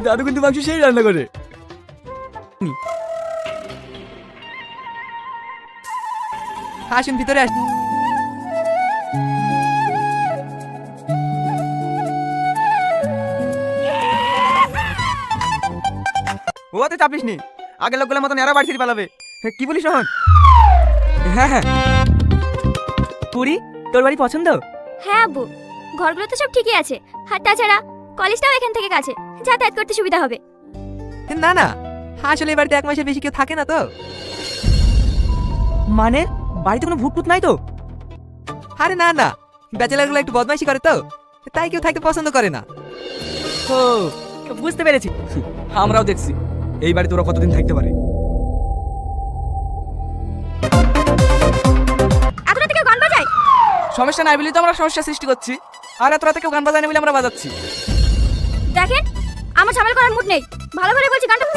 দাদু কিন্তু মাংস সেই রান্না করে। আসুন ভিতরে আসুন। ও তো চাপিস নি, আগের লোকগুলোর মতন এরা বাড়ি ছেড়ে পালাবে। কি বলিস রোহন? হ্যাঁ হ্যাঁ। পুরি, তোর বাড়ি পছন্দ? হ্যাঁ আব্বু, ঘরগুলো তো সব ঠিকই আছে, আর তাছাড়া কলেজটাও এখান থেকে কাছে, যাতায়াত করতে সুবিধা হবে। না না, আসলে এই বাড়িতে 1 মাসের বেশি কেউ থাকে না তো। মানে বাড়িতে কোনো ভূত টুত নাই তো? আরে না না, ব্যাচেলারগুলো একটু বদমাইশি করে তো, তাই কেউ থাকতে পছন্দ করে না। ও, বুঝতে পেরেছি। আমরাও দেখছি এই বাড়িতে ওরা কতদিন থাকতে পারে। এত রাতে কেউ গান বাজায়? সমস্যা নাই বলেই তো আমরা সমস্যা সৃষ্টি করছি। আর এত রাতে কেউ গান বাজায় না বলে আমরা বাজাচ্ছি। দেখেন, আমার ঝামেলা করার মুড নেই, ভালো করে বলছি গানটা।